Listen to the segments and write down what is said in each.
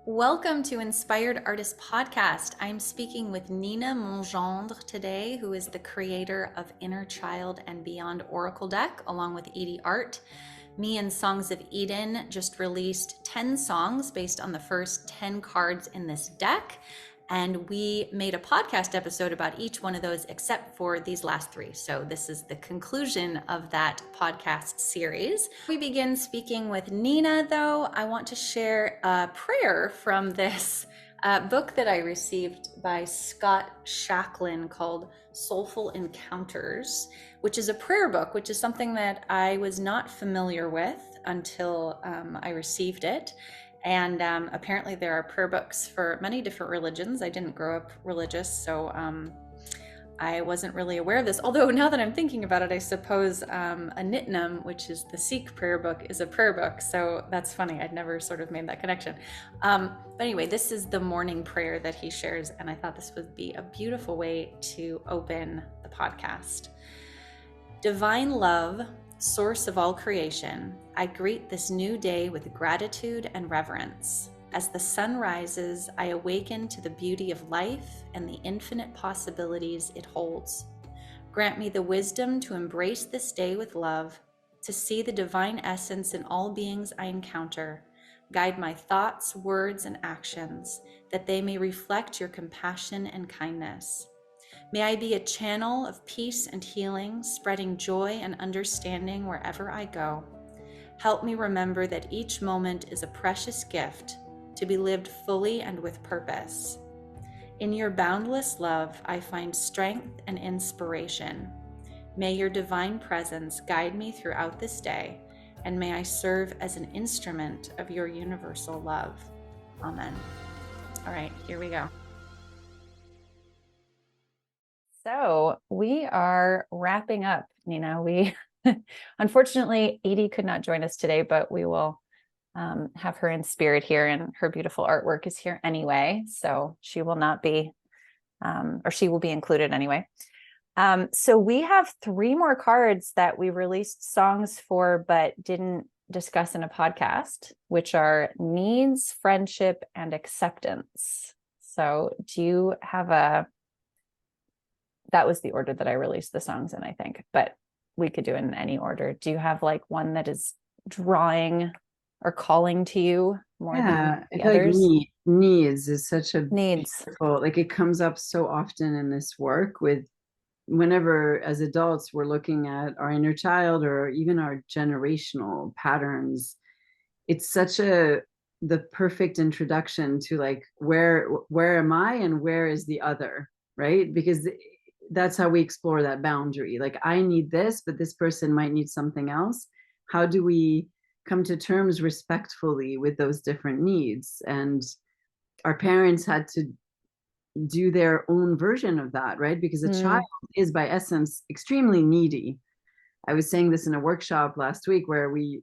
Welcome to Inspired Artist Podcast. I'm speaking with Nina Mongendre today, who is the creator of Inner Child and Beyond Oracle Deck, along with EdieArt. Me and Songs of Eden just released 10 songs based on the first 10 cards in this deck. And we made a podcast episode about each one of those except for these last three. So this is the conclusion of that podcast series. We begin speaking with Nina, though. I want to share a prayer from this book that I received by Scott Shacklin called Soulful Encounters, which is a prayer book, which is something that I was not familiar with until I received it. And apparently there are prayer books for many different religions. I didn't grow up religious, so I wasn't really aware of this. Although now that I'm thinking about it, I suppose a Nitnam, which is the Sikh prayer book, is a prayer book. So that's funny. I'd never sort of made that connection. But anyway, this is the morning prayer that he shares. And I thought this would be a beautiful way to open the podcast. Divine love, source of all creation, I greet this new day with gratitude and reverence. As the sun rises, I awaken to the beauty of life and the infinite possibilities it holds. Grant me the wisdom to embrace this day with love, to see the divine essence in all beings I encounter. Guide my thoughts, words, and actions, that they may reflect your compassion and kindness. May I be a channel of peace and healing, spreading joy and understanding wherever I go. Help me remember that each moment is a precious gift to be lived fully and with purpose. In your boundless love, I find strength and inspiration. May your divine presence guide me throughout this day, and may I serve as an instrument of your universal love. Amen. All right, here we go. So we are wrapping up. We unfortunately, Edie could not join us today, but we will have her in spirit here, and her beautiful artwork is here anyway. So she will not be, or she will be included anyway. So we have 3 more cards that we released songs for, but didn't discuss in a podcast, which are needs, friendship, and acceptance. So do you have that was the order that I released the songs in, I think, but we could do it in any order. Do you have like one that is drawing or calling to you more than the others? Needs is such a Needs. beautiful, like it comes up so often in this work with whenever as adults we're looking at our inner child or even our generational patterns. It's such the perfect introduction to like where am I and where is the other, right? Because that's how we explore that boundary. Like I need this, but this person might need something else. How do we come to terms respectfully with those different needs? And our parents had to do their own version of that, right? Because a child is by essence extremely needy. I was saying this in a workshop last week where we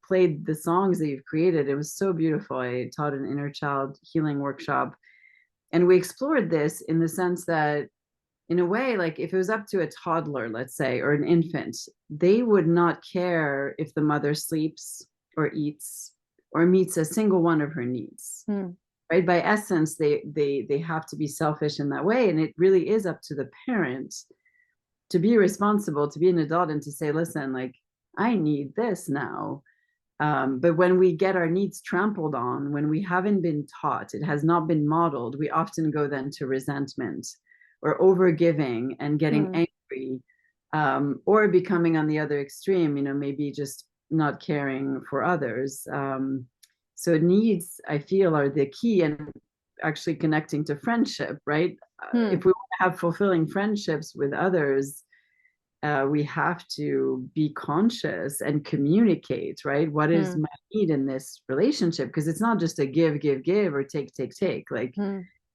played the songs that you've created. It was so beautiful. I taught an inner child healing workshop, and we explored this in the sense that in a way, like if it was up to a toddler, let's say, or an infant, they would not care if the mother sleeps or eats or meets a single one of her needs. Right? By essence, they have to be selfish in that way. And it really is up to the parent to be responsible, to be an adult, and to say, listen, like, I need this now. But when we get our needs trampled on, when we haven't been taught, it has not been modeled, we often go then to resentment or overgiving and getting angry, or becoming on the other extreme, maybe just not caring for others. So needs, I feel, are the key, and actually connecting to friendship, right? If we want to have fulfilling friendships with others, we have to be conscious and communicate, right? What is my need in this relationship? Because it's not just a give, or take. Like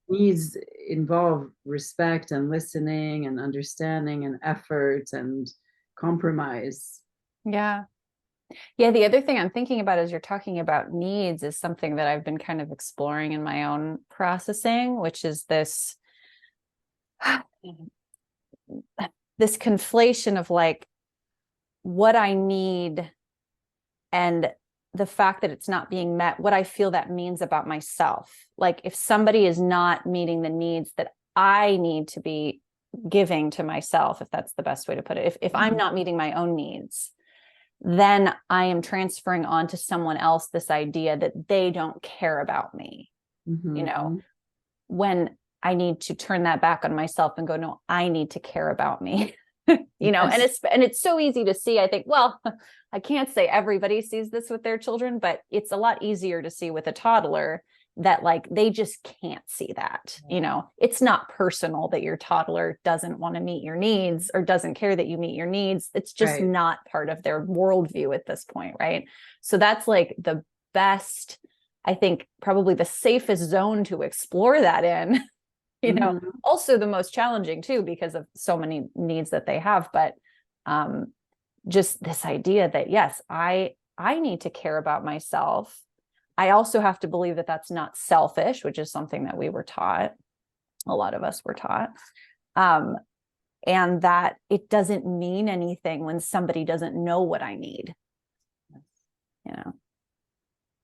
needs involve respect and listening and understanding and effort and compromise. Yeah. Yeah. The other thing I'm thinking about as you're talking about needs is something that I've been kind of exploring in my own processing, which is this conflation of like what I need and the fact that it's not being met, what I feel that means about myself. Like if somebody is not meeting the needs that I need to be giving to myself, if that's the best way to put it, if I'm not meeting my own needs, then I am transferring on to someone else this idea that they don't care about me. When I need to turn that back on myself and go, no, I need to care about me. Yes. And it's so easy to see. I think, well, I can't say everybody sees this with their children, but it's a lot easier to see with a toddler that like they just can't see that. It's not personal that your toddler doesn't want to meet your needs or doesn't care that you meet your needs. It's just not part of their worldview at this point, right? So that's like the best, I think, probably the safest zone to explore that in. Also the most challenging too, because of so many needs that they have. But just this idea that, yes, I need to care about myself. I also have to believe that that's not selfish, which is something that we were taught. A lot of us were taught. And that it doesn't mean anything when somebody doesn't know what I need.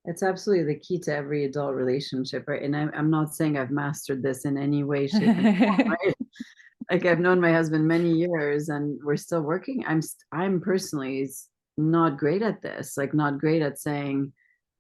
It's absolutely the key to every adult relationship, right? And I'm not saying I've mastered this in any way, shape, or form, right? Like I've known my husband many years and we're still working. I'm personally not great at this, like not great at saying,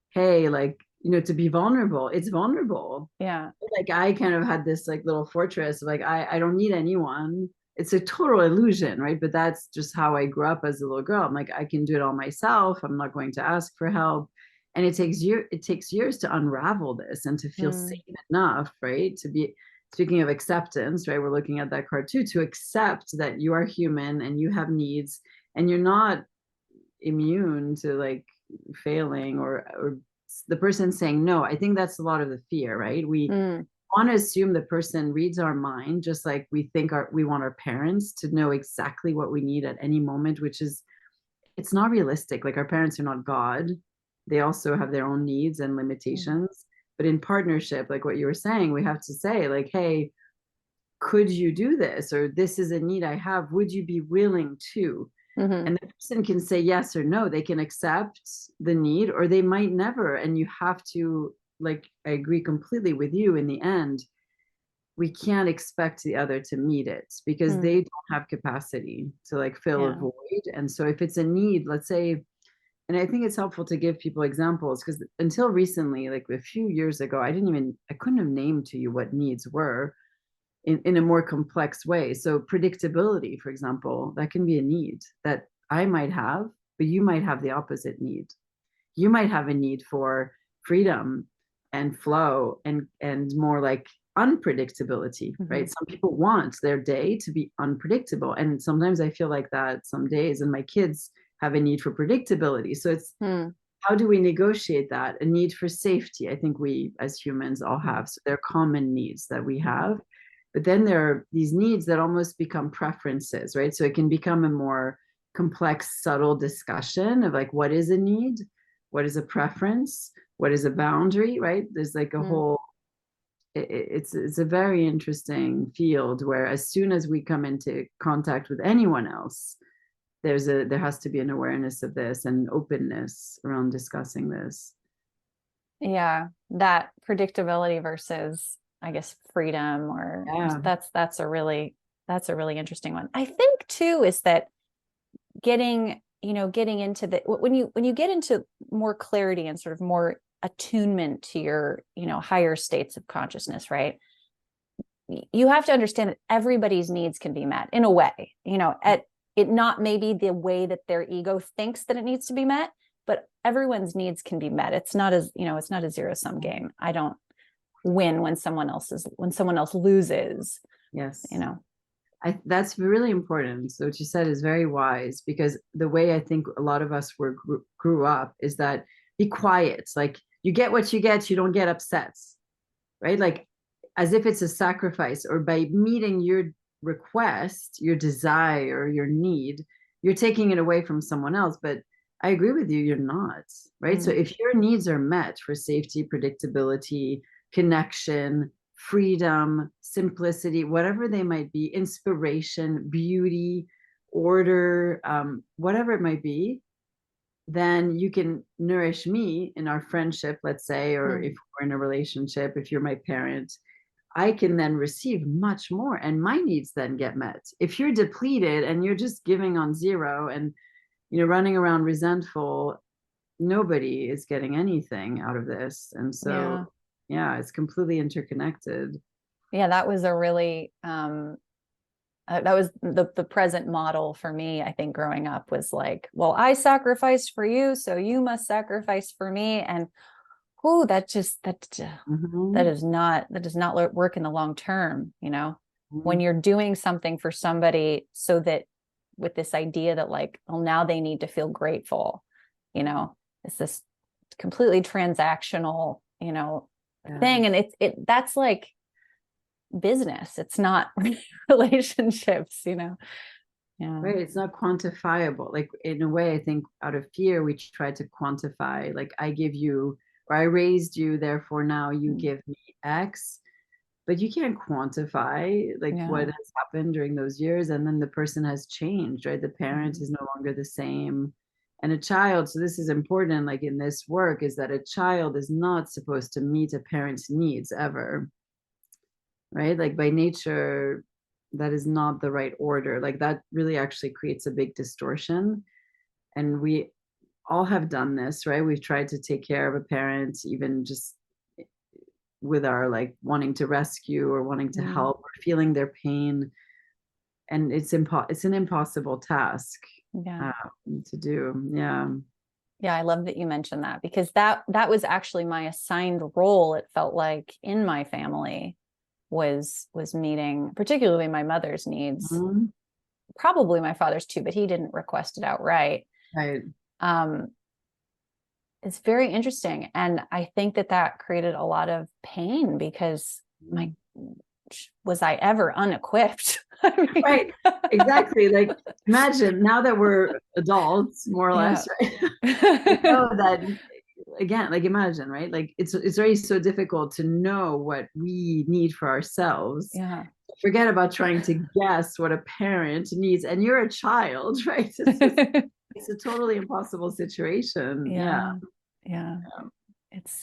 hey, like, to be vulnerable. It's vulnerable. Yeah. Like I kind of had this like little fortress of like, I don't need anyone. It's a total illusion, right? But that's just how I grew up as a little girl. I'm like, I can do it all myself. I'm not going to ask for help. And it takes years to unravel this and to feel safe enough, right? To be, speaking of acceptance, right? We're looking at that card too, to accept that you are human and you have needs and you're not immune to like failing or the person saying no. I think that's a lot of the fear, right? We want to assume the person reads our mind, just like we think we want our parents to know exactly what we need at any moment, which is, it's not realistic. Like our parents are not God. They also have their own needs and limitations. But in partnership, like what you were saying, we have to say like, hey, could you do this? Or this is a need I have. Would you be willing to? And the person can say yes or no. They can accept the need or they might never. And you have to, like, I agree completely with you. In the end, we can't expect the other to meet it because they don't have capacity to like fill a void. And so if it's a need, let's say, and I think it's helpful to give people examples because until recently, like a few years ago, I couldn't have named to you what needs were in a more complex way. So predictability, for example, that can be a need that I might have, but you might have the opposite need. You might have a need for freedom and flow and more like unpredictability, right? Some people want their day to be unpredictable. And sometimes I feel like that some days, and my kids have a need for predictability. So it's how do we negotiate that? A need for safety. I think we as humans all have. So they're common needs that we have. But then there are these needs that almost become preferences, right? So it can become a more complex, subtle discussion of like, what is a need? What is a preference? What is a boundary, right? There's like a whole, it's a very interesting field where as soon as we come into contact with anyone else, there has to be an awareness of this and openness around discussing this. Yeah, that predictability versus, I guess, freedom, or that's a really interesting one. I think too is that getting into the when you get into more clarity and sort of more attunement to your higher states of consciousness, right? You have to understand that everybody's needs can be met in a way, at it not maybe the way that their ego thinks that it needs to be met, but everyone's needs can be met. It's not as it's not a zero-sum game. I don't win when someone else loses. Yes. That's really important. So what you said is very wise, because the way I think a lot of us grew up is that be quiet. Like you get what you get, you don't get upset, right? Like as if it's a sacrifice, or by meeting your request, your desire, your need, you're taking it away from someone else. But I agree with you, you're not, right? So if your needs are met for safety, predictability, connection, freedom, simplicity, whatever they might be, inspiration, beauty, order, whatever it might be, then you can nourish me in our friendship, let's say, or if Mm. we're in a relationship, if you're my parent, I can then receive much more and my needs then get met. If you're depleted and you're just giving on zero and running around resentful, nobody is getting anything out of this. And so Yeah. yeah, it's completely interconnected. Yeah, that was a really that was the present model for me. I think growing up was like, well, I sacrificed for you, so you must sacrifice for me. And oh, Mm-hmm. that does not work in the long term, when Mm-hmm. you're doing something for somebody so that with this idea that like, well, now they need to feel grateful, it's this completely transactional, thing. And Yes. that's like business. It's not relationships, Yeah. Right. It's not quantifiable. Like in a way, I think out of fear, we try to quantify, like I give you, or I raised you, therefore now you Mm. give me X. But you can't quantify like what Yeah. has happened during those years. And then the person has changed, right? The parent Mhm. is no longer the same. And a child, so this is important, like in this work, is that a child is not supposed to meet a parent's needs ever, right? Like by nature, that is not the right order. Like that really actually creates a big distortion. And we all have done this, right? We've tried to take care of a parent, even just with our like wanting to rescue or wanting to Mm. help or feeling their pain. And it's an impossible task Yeah. to do. Yeah. Yeah, I love that you mentioned that because that was actually my assigned role. It felt like in my family was meeting particularly my mother's needs, Mhm. probably my father's too, but he didn't request it outright. Right. Um, it's very interesting, and I think that created a lot of pain because my Mhm. was I ever unequipped? I mean, Right. Exactly. Like imagine now that we're adults, more or yeah. less, right? We know that again, like imagine, right? Like it's already so difficult to know what we need for ourselves. Yeah. Forget about trying to guess what a parent needs, and you're a child, right? It's a totally impossible situation. Yeah. Yeah. Yeah. It's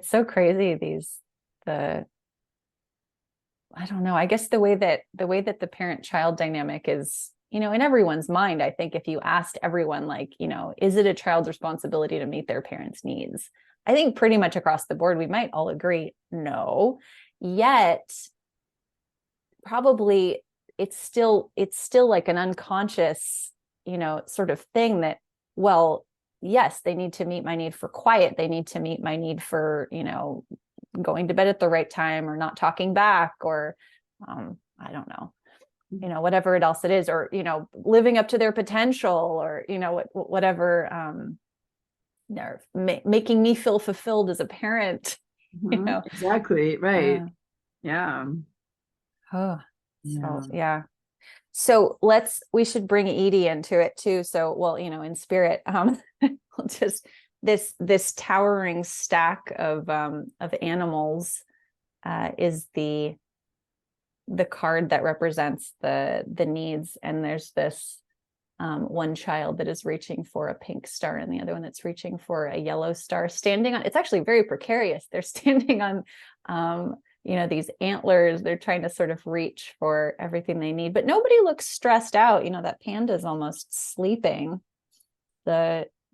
so crazy the I don't know. I guess the way that the parent child dynamic is, in everyone's mind, I think if you asked everyone like, is it a child's responsibility to meet their parents' needs? I think pretty much across the board we might all agree no. Yet probably it's still like an unconscious, sort of thing that, well, yes, they need to meet my need for quiet. They need to meet my need for, going to bed at the right time or not talking back or I don't know, whatever else it is, or, living up to their potential or, whatever, they're making me feel fulfilled as a parent, you Mhm. know. Exactly. Right. Yeah. Yeah. Oh, so Yeah. yeah. So we should bring Edie into it too. So, well, in spirit, just this towering stack of animals is the card that represents the needs. And there's this one child that is reaching for a pink star and the other one that's reaching for a yellow star, standing on, it's actually very precarious. They're standing on these antlers. They're trying to sort of reach for everything they need, but nobody looks stressed out. That panda is almost sleeping.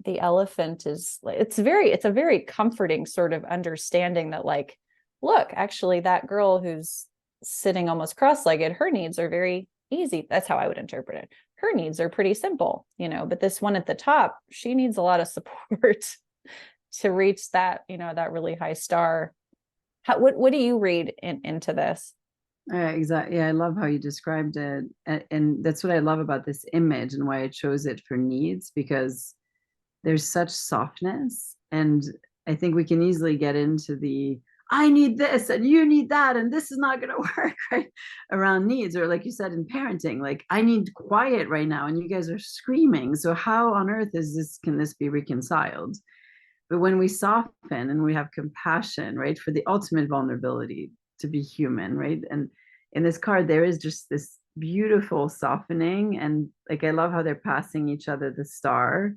The elephant is, it's a very comforting sort of understanding that, like, look, actually that girl who's sitting almost cross-legged, her needs are very easy. That's how I would interpret it. Her needs are pretty simple, but this one at the top, she needs a lot of support to reach that really high star. What do you read into this? Exactly. Yeah, I love how you described it. And that's what I love about this image and why I chose it for needs, because there's such softness. And I think we can easily get into the I need this and you need that, and this is not going to work, right? Around needs, or like you said in parenting, like I need quiet right now and you guys are screaming. So how on earth can this be reconciled? But when we soften and we have compassion, right, for the ultimate vulnerability to be human, right? And in this card, there is just this beautiful softening. And like, I love how they're passing each other the star.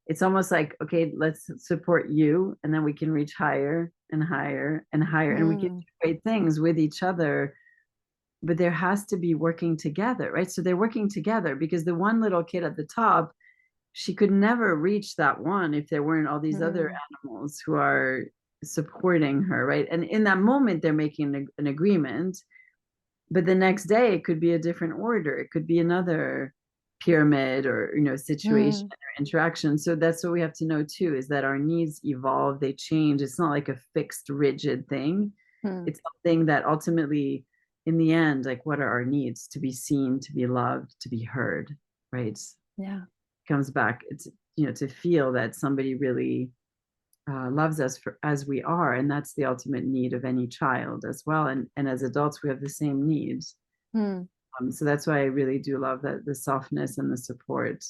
it's almost like, okay, let's support you, and then we can reach higher and higher and higher, and we can Mm, do great things with each other. But there has to be working together, right? So they're working together, because the one little kid at the top, she could never reach that one if there weren't all these other mm, animals who are supporting her, right? And in that moment, they're making an agreement, but the next day it could be a different order, it could be another pyramid, or situation mm, or interaction. So that's what we have to know too, is that our needs evolve, they change. It's not like a fixed rigid thing. mm. It's something that ultimately, in the end, like, what are our needs? To be seen, to be loved, to be heard, right? Yeah. Comes back, it's, to feel that somebody really loves us for as we are, and that's the ultimate need of any child as well. And as adults, we have the same needs. Mm, So that's why I really do love that, the softness and the support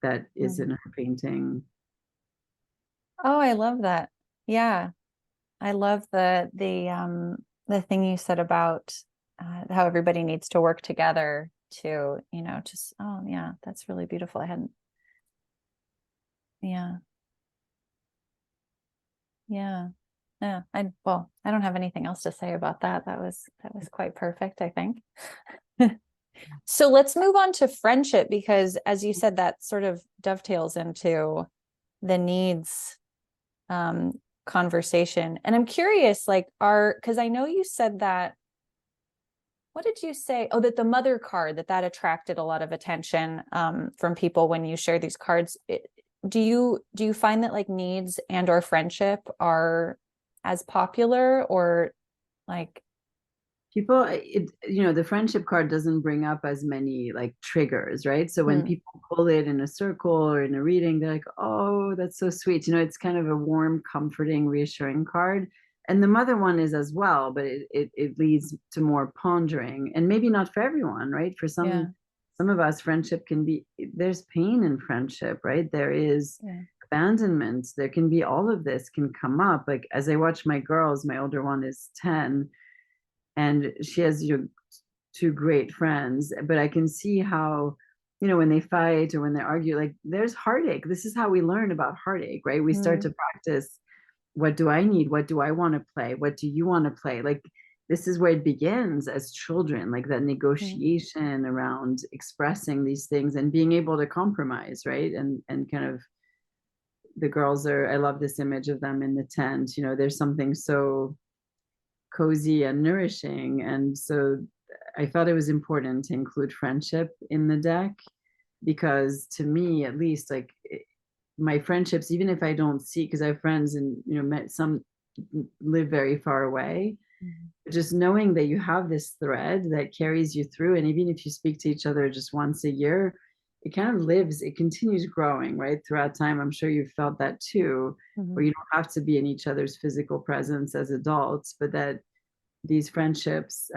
that is mm. in her painting. Oh, I love that. Yeah. I love the thing you said about how everybody needs to work together to, just, oh yeah, that's really beautiful. I hadn't, yeah, yeah, yeah. Well, I don't have anything else to say about that. That was quite perfect, I think. So let's move on to friendship, because as you said, that sort of dovetails into the needs um conversation. And I'm curious, like, because I know you said that, what did you say? Oh, that the mother card, that attracted a lot of attention from people when you share these cards. Do you find that, like, needs and or friendship are as popular, or like, People, the friendship card doesn't bring up as many like triggers, right? So when hmm, people pull it in a circle or in a reading, they're like, oh, that's so sweet. It's kind of a warm, comforting, reassuring card. And the mother one is as well, but it leads to more pondering, and maybe not for everyone, right? For yeah, some of us, friendship can be, there's pain in friendship, right? There is yeah, abandonment, there can be, all of this can come up. Like, as I watch my girls, my older one is 10, and she has, two great friends, but I can see how, when they fight or when they argue, like, there's heartache. This is how we learn about heartache, right? We start mm, to practice, what do I need, what do I want to play, what do you want to play, like, this is where it begins as children, like that mm, negotiation around expressing these things and being able to compromise, right? And kind of, the girls are, I love this image of them in the tent. There's something so cozy and nourishing. And so I thought it was important to include friendship in the deck, because to me, at least, like, my friendships, even if I don't see, because I have friends, and met some live very far away, mm, just knowing that you have this thread that carries you through, and even if you speak to each other just once a year, it kind of lives, it continues growing, right, throughout time. I'm sure you've felt that too, where mhm, you don't have to be in each other's physical presence as adults, but that these friendships,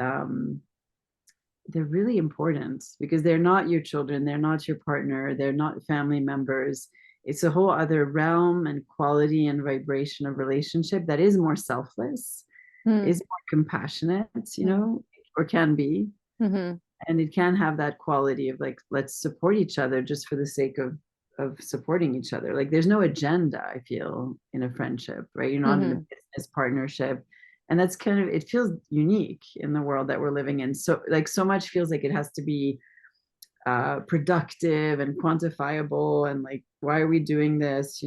they're really important, because they're not your children, they're not your partner, they're not family members. It's a whole other realm and quality and vibration of relationship that is more selfless, mm, is more compassionate, mm, or can be. mhm, And it can have that quality of, like, let's support each other just for the sake of supporting each other. Like, there's no agenda, I feel, in a friendship, right? You're not in a mhm, business partnership. And that's kind of, it feels unique in the world that we're living in. So, like, so much feels like it has to be productive and quantifiable, and like, why are we doing this?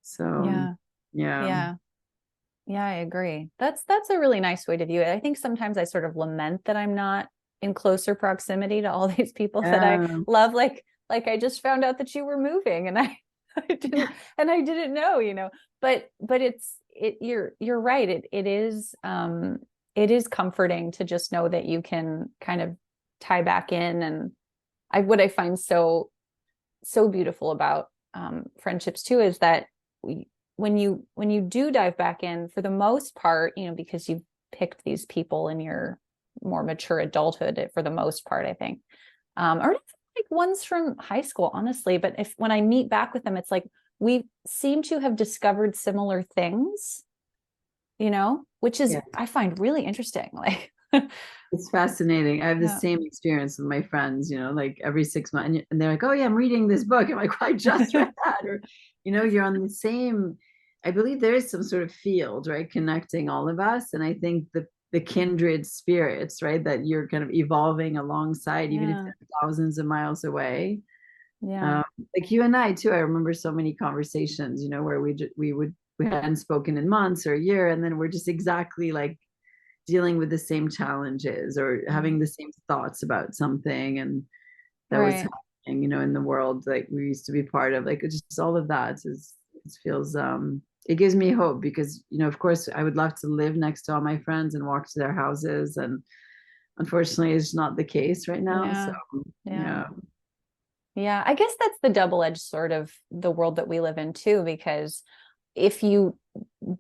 So yeah, yeah. yeah. Yeah, I agree. That's a really nice way to view it. I think sometimes I sort of lament that I'm not in closer proximity to all these people that I Yeah. love. Like I just found out that you were moving, and I didn't know, But you're right. It is comforting to just know that you can kind of tie back in. And what I find so beautiful about friendships too is that we, when you do dive back in, for the most part, because you've picked these people in your more mature adulthood, for the most part, I think, or like ones from high school, honestly. But when I meet back with them, it's like we seem to have discovered similar things, which is, Yeah. I find really interesting. Like, It's fascinating. I have the Yeah. same experience with my friends, like every 6 months, and they're like, "Oh yeah, I'm reading this book." I'm like, "I just read that," or you're on the same. I believe there is some sort of field, right, connecting all of us, and I think the kindred spirits, right, that you're kind of evolving alongside, even if Yeah. they're thousands of miles away. Yeah. Um, like you and I too. I remember so many conversations, where we hadn't spoken in months or a year, and then we're just exactly like dealing with the same challenges or Mm. having the same thoughts about something and that was Right. happening, in the world like we used to be part of. Like it's just all of that is it feels it gives me hope because of course I would love to live next to all my friends and walk to their houses, and unfortunately it's not the case right now. So Yeah. Yeah. yeah. Yeah. I guess that's the double-edged sword of the world that we live in too, because if you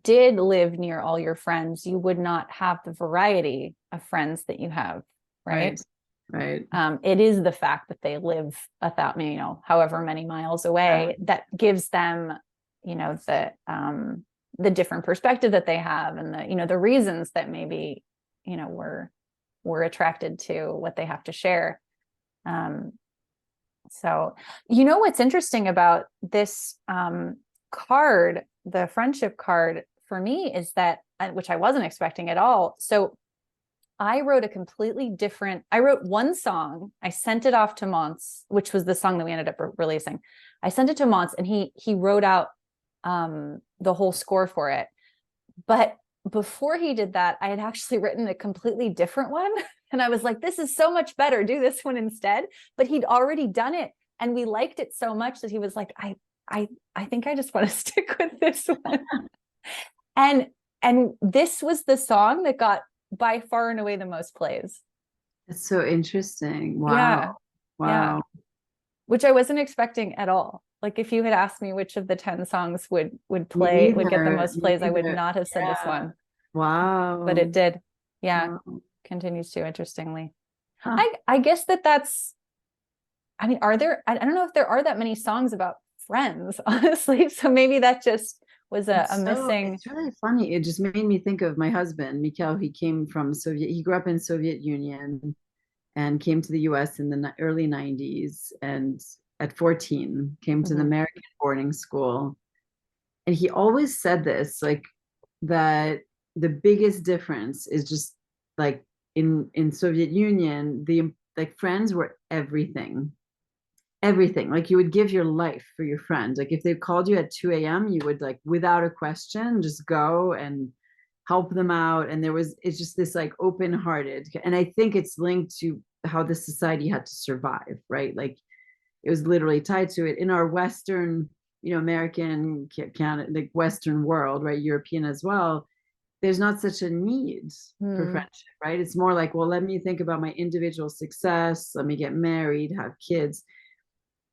did live near all your friends, you would not have the variety of friends that you have, right? Right. Right. It is the fact that they live however many miles Yeah. away that gives them, the different perspective that they have, and the reasons that maybe, we're attracted to what they have to share. Um, so, what's interesting about this card, the friendship card for me, is that, which I wasn't expecting at all. So I wrote one song. I sent it off to Mons, which was the song that we ended up releasing. I sent it to Mons and he wrote out the whole score for it. But before he did that, I had actually written a completely different one. And I was like, this is so much better. Do this one instead. But he'd already done it. And we liked it so much that he was like, I think I just want to stick with this one. And this was the song that got by far and away the most plays. It's so interesting. Yeah. Wow. Yeah. Wow. Which I wasn't expecting at all. Like if you had asked me which of the 10 songs Me would get the either. most Me plays, I would either. not have said this Yeah. one, but Wow. it did. Yeah. Wow. Continues to, interestingly. Huh. I guess I mean, I don't know if there are that many songs about friends, honestly. So maybe that just was a missing. It's really funny. It just made me think of my husband, Mikhail. He grew up in Soviet Union and came to the US in the early 90s, and at 14 came to the Mhm. American boarding school. And he always said this, like that the biggest difference is just like in Soviet Union, the like friends were everything. Everything. Like you would give your life for your friend. Like if they called you at 2 a.m., you would like without a question just go and help them out. And it's just this like open hearted. And I think it's linked to how the society had to survive, right? Like it was literally tied to it in our Western, American, Canada, like Western world, right? European as well. There's not such a need for Hmm. friendship, right? It's more like, well, let me think about my individual success. Let me get married, have kids.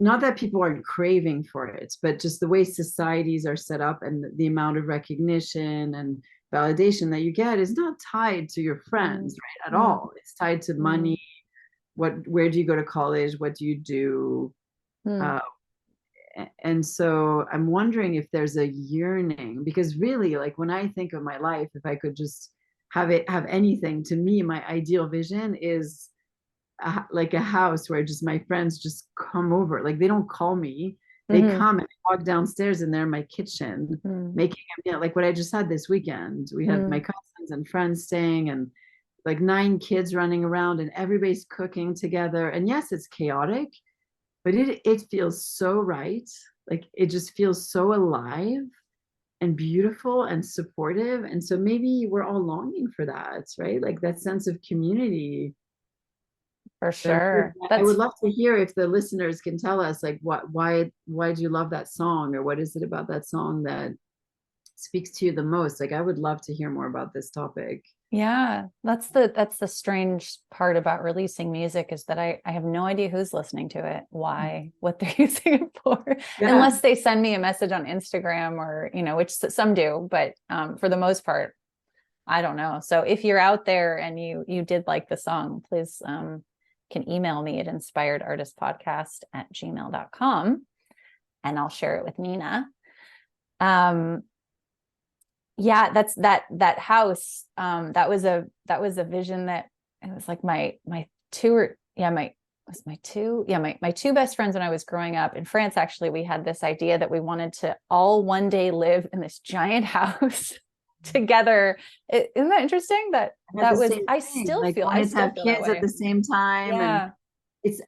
Not that people aren't craving for it, but just the way societies are set up and the amount of recognition and validation that you get is not tied to your Hmm. friends, right? At Hmm. all. It's tied to Hmm. money. Where do you go to college? What do you do? Hmm. Uh, and so I'm wondering if there's a yearning, because really, like when I think of my life, if I could just have anything, to me, my ideal vision is like a house where just my friends just come over. Like they don't call me, they Hmm. come and walk downstairs and they're in my kitchen Hmm. making a meal. Like what I just had this weekend. We had my Hmm. cousins and friends staying, and like 9 kids running around, and everybody's cooking together. And yes, it's chaotic, but it feels so right. Like it just feels so alive and beautiful and supportive. And so maybe we're all longing for that, right? Like that sense of community. For So sure. I would That's love to hear if the listeners can tell us like why do you love that song, or what is it about that song that speaks to you the most? Like I would love to hear more about this topic. Yeah, that's the strange part about releasing music, is that I have no idea who's listening to it, why, what they're using it for, Yeah. unless they send me a message on Instagram, or which some do, but for the most part, I don't know. So if you're out there and you did like the song, please can email me at inspiredartistpodcast@gmail.com, and I'll share it with Nina. Um, yeah, that's that house. That was a vision that it was like my two or yeah, my two best friends when I was growing up in France. Actually, we had this idea that we wanted to all one day live in this giant house together. Isn't that interesting? I had the same I thing. still Like feel wanted to have that kids at way. the same time. And Yeah.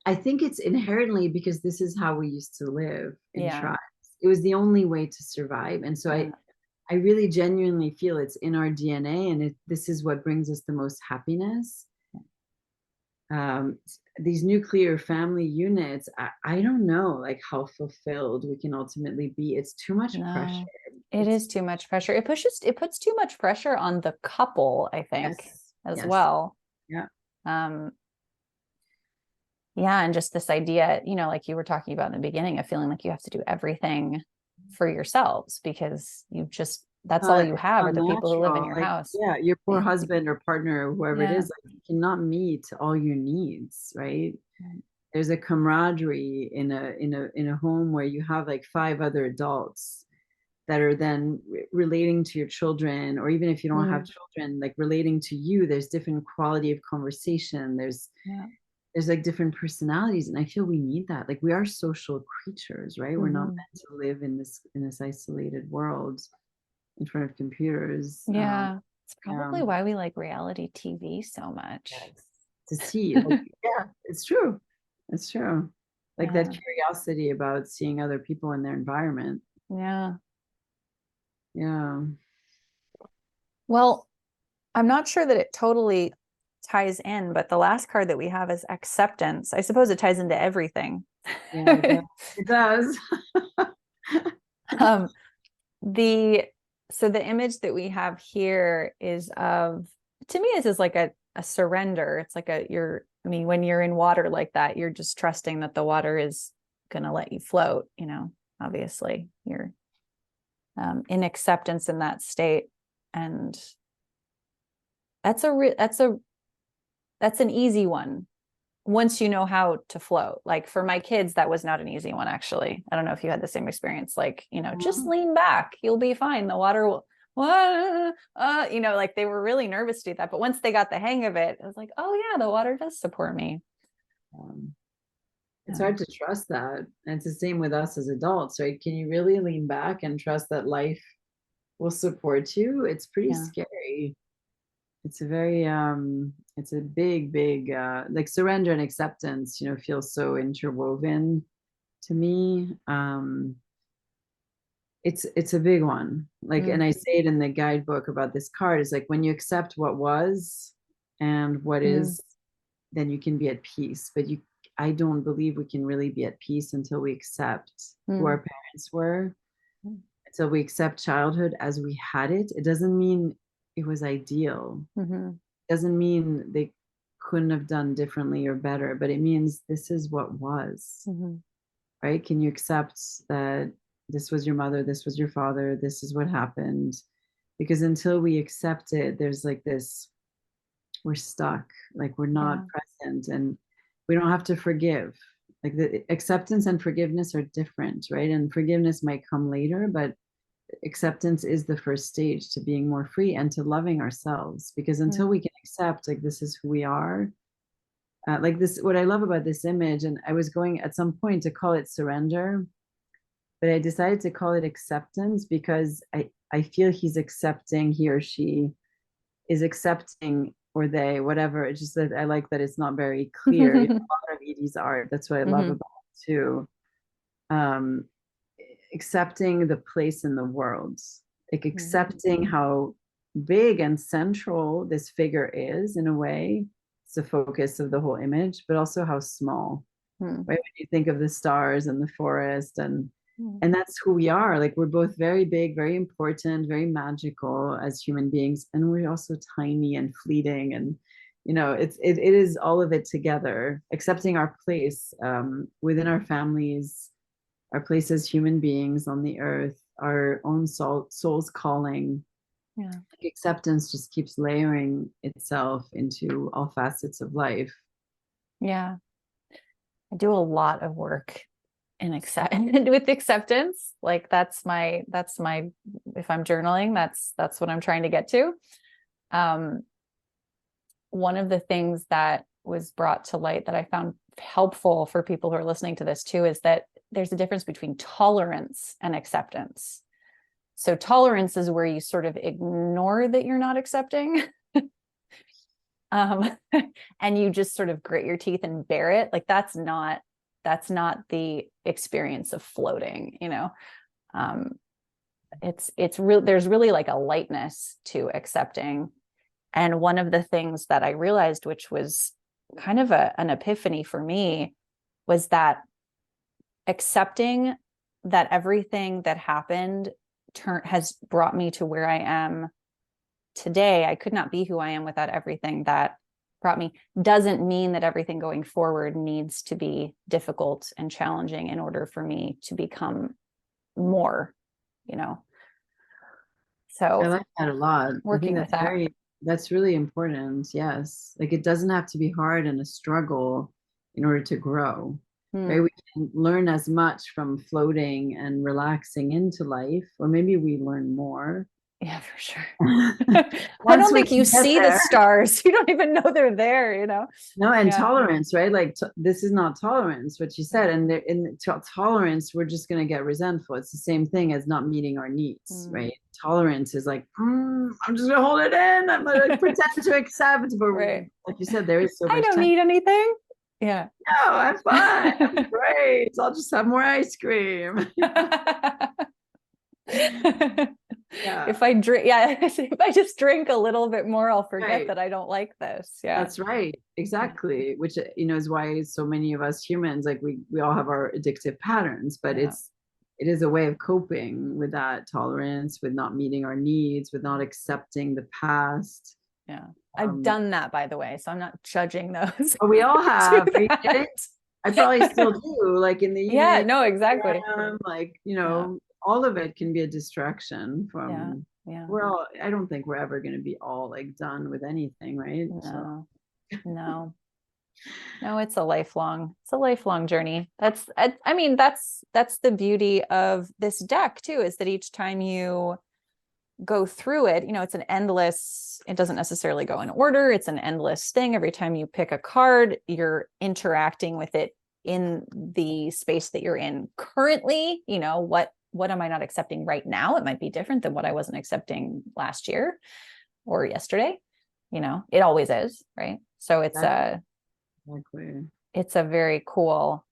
I think it's inherently because this is how we used to live in Yeah. tribes. It was the only way to survive. And so Yeah. I really genuinely feel it's in our DNA, and this is what brings us the most happiness. Um, these nuclear family units, I don't know like how fulfilled we can ultimately be. It's too much pressure. No, it is It's too much pressure. It puts too much pressure on the couple, I think, yes, as yes, well. yeah, Um, yeah, and just this idea, like you were talking about in the beginning of feeling like you have to do everything for yourselves because that's all you it's have not are the people who live in natural. your Like, house. yeah, your poor husband or partner or whoever it Yeah. is, like, cannot meet all your needs, right? There's a camaraderie in a home where you have like five other adults that are then relating to your children, or even if you don't have Mm, children, like relating to you. There's different quality of conversation. yeah. There's like different personalities, and I feel we need that. Like we are social creatures, right? We're not Hmm. meant to live in this isolated world in front of computers. Yeah. It's Yeah, probably why we like reality TV so much. yes. To see, like, yeah, it's true. It's true. Like that Yeah. curiosity about seeing other people in their environment. Yeah. Yeah. Well, I'm not sure that it totally ties in, but the last card that we have is acceptance. I suppose it ties into everything. Yeah, it does. It does. um, the so the image that we have here is of, to me, this is like a surrender. It's like I mean, when you're in water like that, you're just trusting that the water is gonna let you float, obviously. You're in acceptance in that state. And that's an easy one once you know how to float. Like for my kids, that was not an easy one, actually. I don't know if you had the same experience. Like, just lean back, you'll be fine. The water will, like they were really nervous to do that. But once they got the hang of it, I was like, oh yeah, the water does support me. Um, it's Yeah. hard to trust that. And it's the same with us as adults, right? Can you really lean back and trust that life will support you? It's pretty Yeah. scary. It's a big, like surrender and acceptance, feels so interwoven to me. It's a big one. Like, and Mm, I say it in the guidebook about this card, is like when you accept what was and what mm, is, then you can be at peace. But I don't believe we can really be at peace until we accept who our mm, parents were, mm, until we accept childhood as we had it. It doesn't mean it was ideal. mhm, It doesn't mean they couldn't have done differently or better, but it means this is what was, mhm, right? Can you accept that this was your mother, this was your father, this is what happened? Because until we accept it, there's like this, we're stuck, like we're not yeah. present, and we don't have to forgive. Like the acceptance and forgiveness are different, right? And forgiveness might come later, but acceptance is the first stage to being more free and to loving ourselves. Because until Mm, we can accept, like, this is who we are, like this, what I love about this image, and I was going at some point to call it surrender, but I decided to call it acceptance because I feel he's accepting, he or she is accepting, or they, whatever. It's just that I like that it's not very clear. A lot of Edie's art. That's what I love mhm, about it too. Um, Accepting the place in the world, like mm, accepting how big and central this figure is in a way. It's the focus of the whole image, but also how small, mm, right? When you think of the stars and the forest, and mm, and that's who we are. Like we're both very big, very important, very magical as human beings, and we're also tiny and fleeting, and it is all of it together. Accepting our place within our families, our place as human beings on the earth, our own soul's calling. yeah. Like acceptance just keeps layering itself into all facets of life. Yeah. I do a lot of work and accept with acceptance. Like that's my, if I'm journaling, that's what I'm trying to get to. One of the things that was brought to light that I found helpful for people who are listening to this too is that there's a difference between tolerance and acceptance. So tolerance is where you sort of ignore that you're not accepting. And you just sort of grit your teeth and bear it. Like that's not the experience of floating, you know. It's real, there's really like a lightness to accepting. And one of the things that I realized, which was kind of an epiphany for me, was that accepting that everything that happened has brought me to where I am today. I could not be who I am without everything that brought me. Doesn't mean that everything going forward needs to be difficult and challenging in order for me to become more, you know. So I like that a lot. I think working with that. that's really important. Yes. Like it doesn't have to be hard and a struggle in order to grow. Right? We can learn as much from floating and relaxing into life, or maybe we learn more. Yeah, for sure. I Once don't we think you get see the there. stars. You don't even know they're there, you know? No, and Yeah. tolerance, right? Like this is not tolerance, what you said. And in tolerance, we're just going to get resentful. It's the same thing as not meeting our needs, right? Tolerance is like, I'm just going to hold it in. I'm going to pretend to accept. But Right. like you said, there is so I much don't tension. need anything. Yeah. No, I'm fine. I'm great. I'll just have more ice cream. Yeah. If I drink, yeah, if I just drink a little bit more, I'll forget Right. that I don't like this. Yeah. That's right. Exactly. Which, is why so many of us humans, like we all have our addictive patterns, but Yeah. it is a way of coping with that tolerance, with not meeting our needs, with not accepting the past. Yeah. I've done that, by the way, so I'm not judging those. But we all have. Are you that. kidding? I probably still do. Like in the Yeah, evening, no, exactly. like, Yeah. all of it can be a distraction Yeah. from, Yeah. I don't think we're ever going to be all like done with anything, right? No, no. No, it's a lifelong journey. I mean, that's the beauty of this deck too, is that each time you go through it, you know, it's an endless, it doesn't necessarily go in order. It's an endless thing. Every time you pick a card, you're interacting with it in the space that you're in currently. You know, what am I not accepting right now? It might be different than what I wasn't accepting last year or yesterday. You know, it always is, right? So Exactly. it's a very cool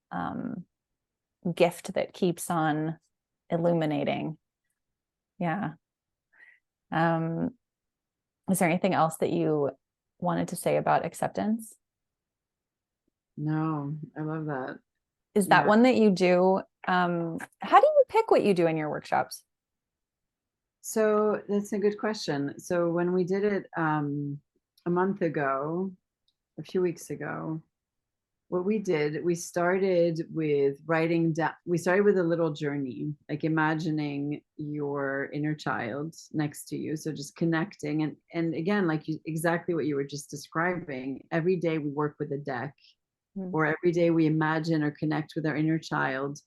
gift that keeps on illuminating. Yeah. Is there anything else that you wanted to say about acceptance? No, I love that. Is that one that you do? How do you pick what you do in your workshops? So that's a good question. So when we did it a month ago, a few weeks ago, what we did, we started with writing down, we started with a little journey, like imagining your inner child next to you. So just connecting. And again, like exactly what you were just describing, every day we work with a deck, or every day we imagine or connect with our inner child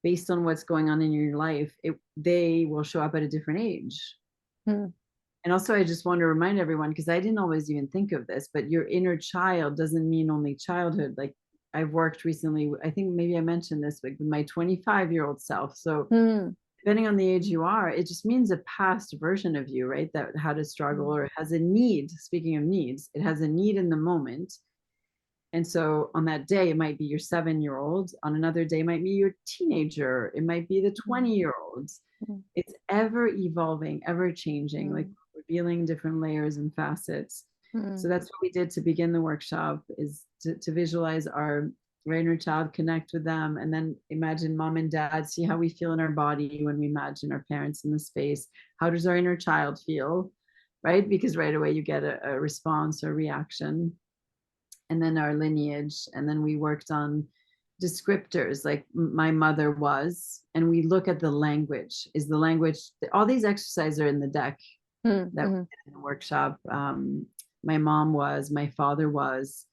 based on what's going on in your life. They will show up at a different age. And also, I just want to remind everyone, because I didn't always even think of this, but your inner child doesn't mean only childhood. Like I've worked recently, I think maybe I mentioned this, like with my 25-year-old self. So depending on the age you are, it just means a past version of you, right? That had a struggle or has a need. Speaking of needs, it has a need in the moment. And so on that day, it might be your 7-year-old. On another day, it might be your teenager. It might be the 20-year-olds. It's ever evolving, ever changing, like revealing different layers and facets. So that's what we did to begin the workshop, is to visualize our inner child, connect with them, and then imagine mom and dad, see how we feel in our body when we imagine our parents in the space. How does our inner child feel, right? Because right away you get a response or reaction. And then our lineage. And then we worked on descriptors, like my mother was, and we look at the language. Is the language, all these exercises are in the deck that we did in the workshop. My mom was, my father was,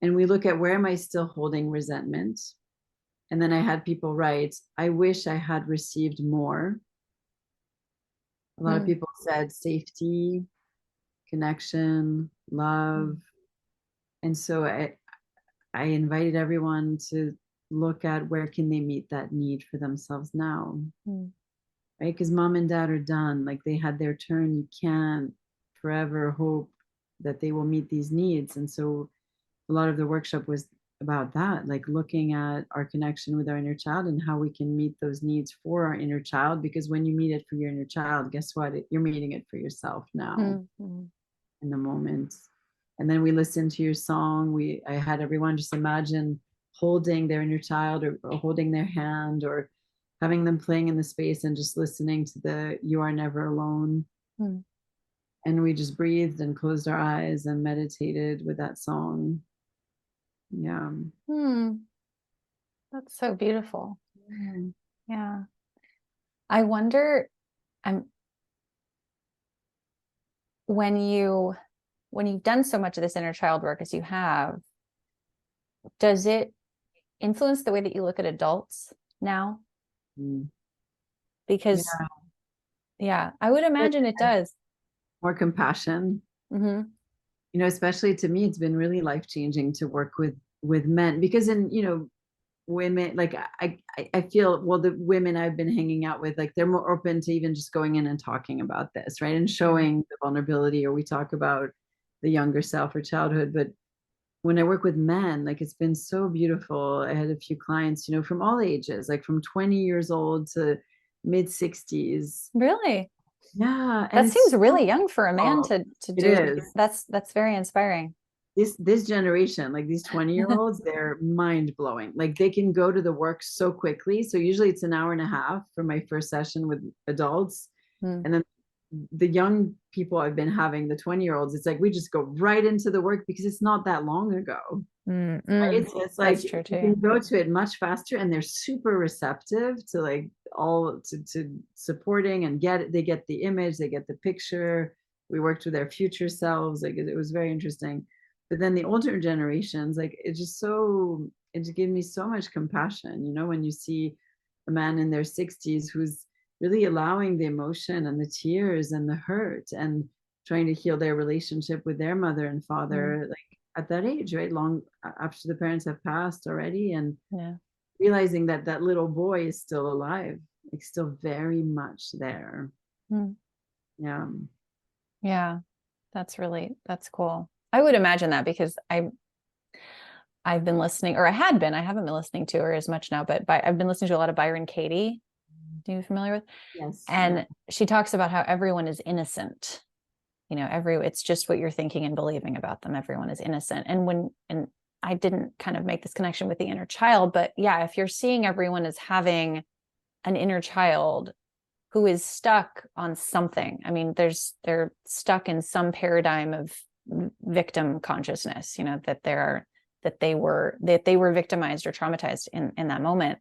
and we look at, where am I still holding resentment? And then I had people write, I wish I had received more. A lot of people said safety, connection, love. And so I invited everyone to look at where can they meet that need for themselves now, right? Because mom and dad are done. Like they had their turn. You can't forever hope that they will meet these needs. And so a lot of the workshop was about that, like looking at our connection with our inner child and how we can meet those needs for our inner child. Because when you meet it for your inner child, guess what? You're meeting it for yourself now in the moment. And then we listened to your song. I had everyone just imagine holding their inner child or holding their hand or having them playing in the space and just listening to the You Are Never Alone. And we just breathed and closed our eyes and meditated with that song. Yeah. That's so beautiful. Yeah. I wonder, when you've done so much of this inner child work as you have, does it influence the way that you look at adults now? Because I would imagine it does. More compassion. You know, especially to me, it's been really life-changing to work with men, because in, you know, women, like I feel, well, the women I've been hanging out with, like they're more open to even just going in and talking about this, right? And showing the vulnerability, or we talk about the younger self or childhood. But when I work with men, like it's been so beautiful. I had a few clients, you know, from all ages, like from 20 years old to mid 60s. Really? Yeah. That seems really young for a man to do. It is. That's very inspiring. This generation, like these 20-year-olds, they're mind blowing. Like they can go to the work so quickly. So usually it's an hour and a half for my first session with adults. And then the young people I've been having, the 20-year-olds, it's like we just go right into the work because it's not that long ago. Right? So it's like you can go to it much faster, and they're super receptive to like all to supporting and they get the image, they get the picture. We worked with their future selves. Like it was very interesting. But then the older generations, like it just gave me so much compassion, you know, when you see a man in their 60s who's really allowing the emotion and the tears and the hurt and trying to heal their relationship with their mother and father, like at that age, right? Long after the parents have passed already, and realizing that that little boy is still alive, like still very much there. Yeah, that's cool. I would imagine that, because I've been listening, or I haven't been listening to her as much now, but I've been listening to a lot of Byron Katie. Are you familiar with? Yes. And she talks about how everyone is innocent. You know, it's just what you're thinking and believing about them. Everyone is innocent. And I didn't kind of make this connection with the inner child, but yeah, if you're seeing everyone as having an inner child who is stuck on something, I mean, they're stuck in some paradigm of victim consciousness, you know, that they were victimized or traumatized in that moment.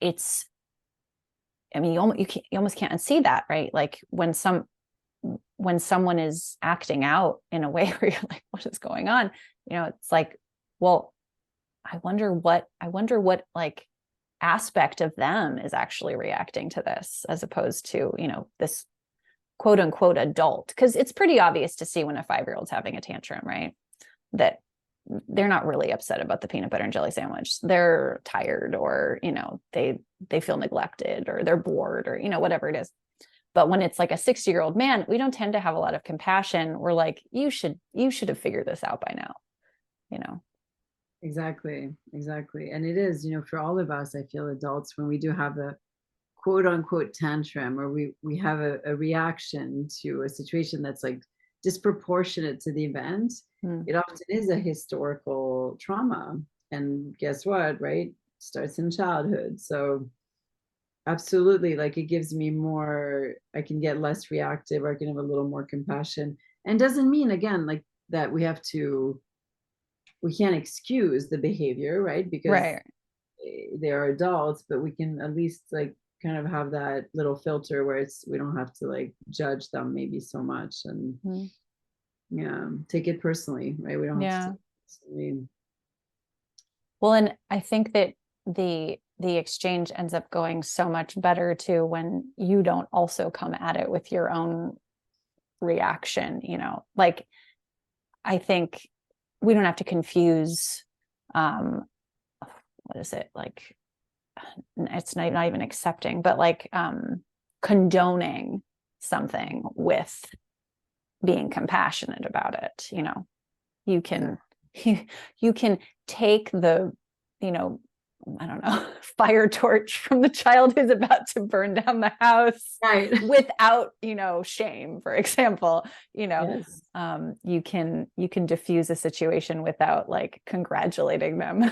It's, I mean, you almost can't unsee that, right? Like when someone is acting out in a way where you're like, what is going on? You know, it's like, well, I wonder what like aspect of them is actually reacting to this, as opposed to, you know, this quote unquote adult. Because it's pretty obvious to see when a 5-year-old's having a tantrum, right? That they're not really upset about the peanut butter and jelly sandwich. They're tired, or, you know, they feel neglected, or they're bored, or, you know, whatever it is. But when it's like a 60-year-old man, we don't tend to have a lot of compassion. We're like, you should have figured this out by now, you know? Exactly. And it is, you know, for all of us, I feel adults, when we do have a quote unquote tantrum, or we have a reaction to a situation that's like disproportionate to the event, it often is a historical trauma. And guess what, right? Starts in childhood. So absolutely, like it gives me more, I can get less reactive, or I can have a little more compassion. And doesn't mean, again, like that we can't excuse the behavior, right? Because they are adults, but we can at least like kind of have that little filter where we don't have to like judge them maybe so much, and take it personally, right? We don't have to. Well, and I think that the exchange ends up going so much better too when you don't also come at it with your own reaction, like I think we don't have to confuse what is it, like it's not even accepting, but like condoning something with being compassionate about it. You can you can take the, I don't know, fire torch from the child who's about to burn down the house, right, without, shame, for example. yes, You can diffuse a situation without like congratulating them.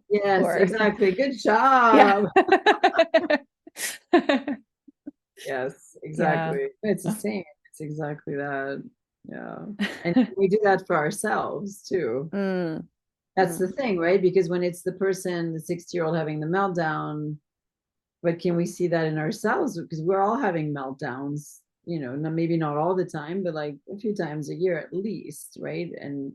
yes, Or exactly. Good yeah. job. Yes, Yeah. exactly. It's the same. It's exactly that. Yeah. And we do that for ourselves too. Mm, That's the mm, thing, right? Because when it's the person, the 60-year-old having the meltdown, but can we see that in ourselves? Because we're all having meltdowns, maybe not all the time, but like a few times a year at least, right? And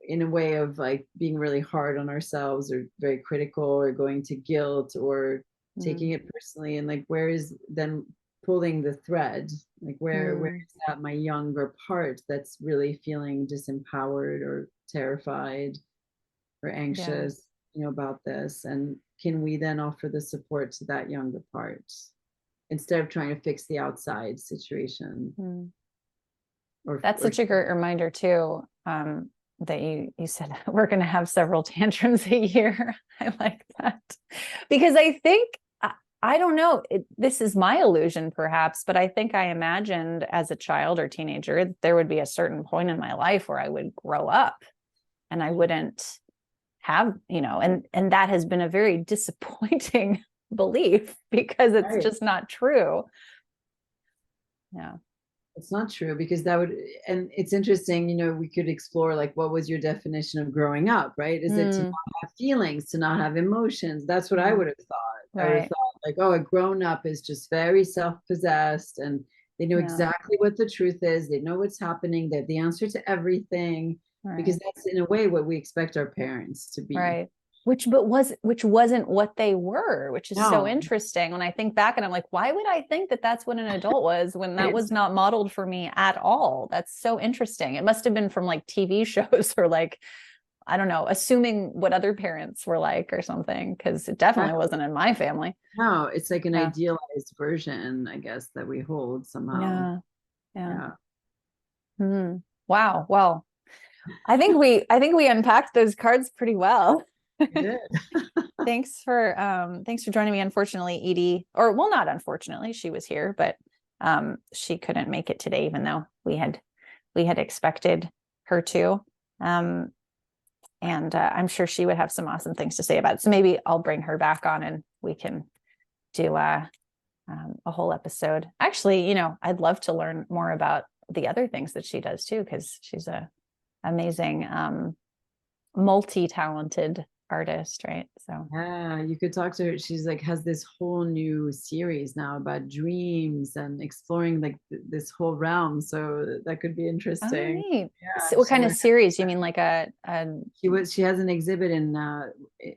in a way of like being really hard on ourselves or very critical or going to guilt or taking mm, it personally, and like where is then pulling the thread, like where mm. is that my younger part that's really feeling disempowered or terrified or Yeah. anxious, about this, and can we then offer the support to that younger part instead of trying to fix the outside situation Mm. or That's such a great reminder too. That you said we're going to have several tantrums a year. I like that because I think I don't know. This is my illusion, perhaps, but I think I imagined as a child or teenager there would be a certain point in my life where I would grow up and I wouldn't have, and that has been a very disappointing belief because it's right. just not true. Yeah. It's not true because that would, and it's interesting, we could explore like what was your definition of growing up, right? Is it to Mm, not have feelings, to not have emotions? That's what I mm, would have thought. I would have right. thought like, oh, a grown up is just very self-possessed and they know Yeah. exactly what the truth is. They know what's happening. They have the answer to everything because Right. that's in a way what we expect our parents to be. Right. Which wasn't what they were, which is so No, interesting. When I think back and I'm like, why would I think that that's what an adult was when that right? was not modeled for me at all? That's so interesting. It must have been from like TV shows or like, I don't know, assuming what other parents were like or something, because it definitely Exactly. wasn't in my family. No, it's like an Yeah. idealized version, I guess, that we hold somehow. Yeah. Yeah. Yeah. Hmm. Wow. Well, I think we unpacked those cards pretty well. We did. Thanks for joining me. Unfortunately, Edie, or well, not unfortunately, she was here, but she couldn't make it today, even though we had expected her to. Um, and I'm sure she would have some awesome things to say about it. So maybe I'll bring her back on and we can do a whole episode. Actually, I'd love to learn more about the other things that she does too, because she's a amazing, multi-talented artist, right? So Yeah, you could talk to her. She's like has this whole new series now about dreams and exploring like this whole realm. So that could be oh, interesting. neat. So Yeah, what she's kind of very, series? You mean like she has an exhibit in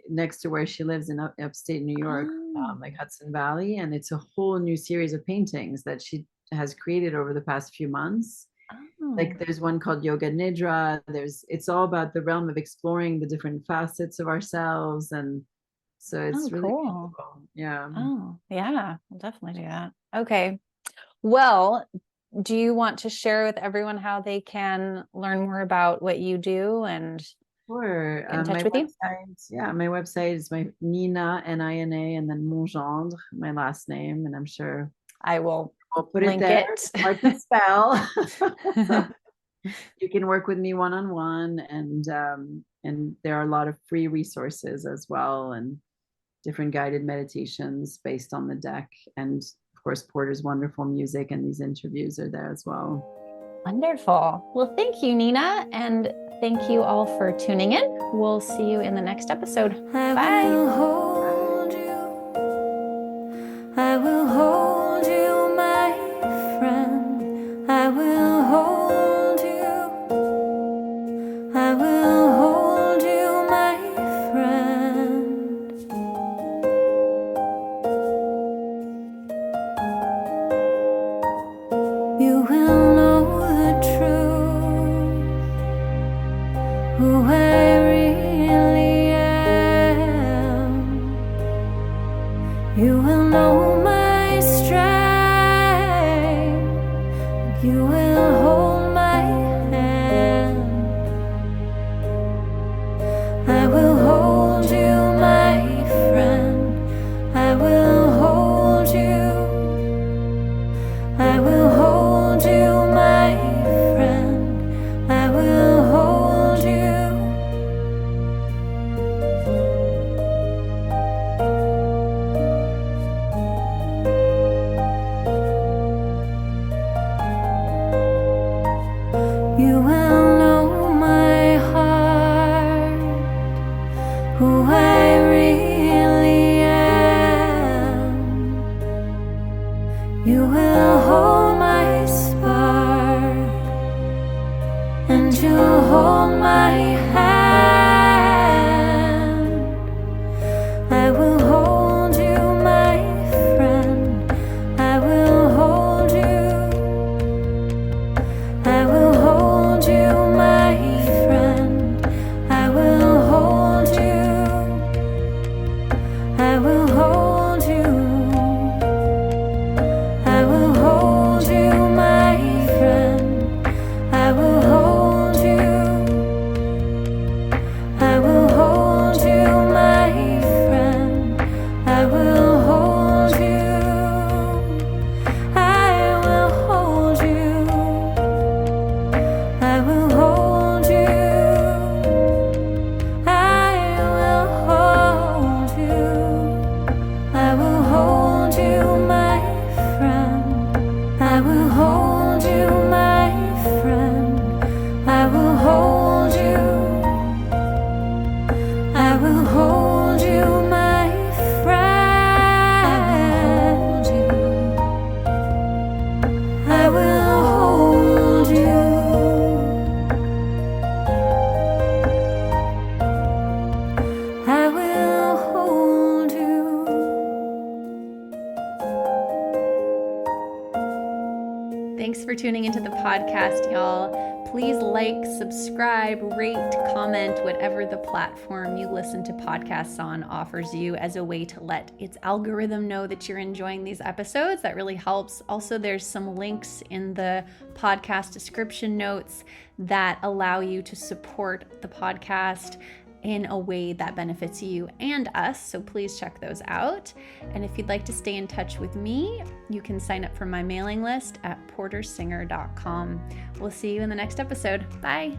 next to where she lives in upstate New York, oh, like Hudson Valley, and it's a whole new series of paintings that she has created over the past few months. Like oh, there's one called Yoga Nidra. It's all about the realm of exploring the different facets of ourselves, and so oh, it's really cool. beautiful. Yeah. Oh, yeah, I'll definitely do that. Okay. Well, do you want to share with everyone how they can learn more about what you do and Sure. get in touch My with you? website, yeah, my website is my Nina, Nina, and then Mongendre, my last name, and I'm sure I will I'll put it link there. it. It's hard to spell. So you can work with me one-on-one, and there are a lot of free resources as well, and different guided meditations based on the deck, and of course Porter's wonderful music, and these interviews are there as well. Wonderful. Well, thank you, Nina. And thank you all for tuning in. We'll see you in the next episode. I will Bye. hold you. I will hold you, my friend. I will hold you. I will hold you, my friend. who I really am. You will know my strength. You will hold my hand. I will hold you, my friend. I will hold you. I will hold you, my friend. I will hold you. You will know my heart, who I really am. You will hold my spark, and you'll hold my hand. I will hold you, my friend. I will hold you. I will hold you, my friend. I will hold you. I will hold you. I will hold you, my friend. I will hold you. I will hold you, my friend. I will hold you. I will hold you. I will hold you. I will hold you. I will hold you, my friend. I will hold you, my friend. I will hold you. I will hold you, my friend. I will hold you. I will hold you. Thanks for tuning into the podcast, y'all. Please like, subscribe, rate, comment, whatever the platform you listen to podcasts on offers you as a way to let its algorithm know that you're enjoying these episodes. That really helps. Also, there's some links in the podcast description notes that allow you to support the podcast in a way that benefits you and us. So please check those out. And if you'd like to stay in touch with me, you can sign up for my mailing list at portersinger.com. We'll see you in the next episode. Bye.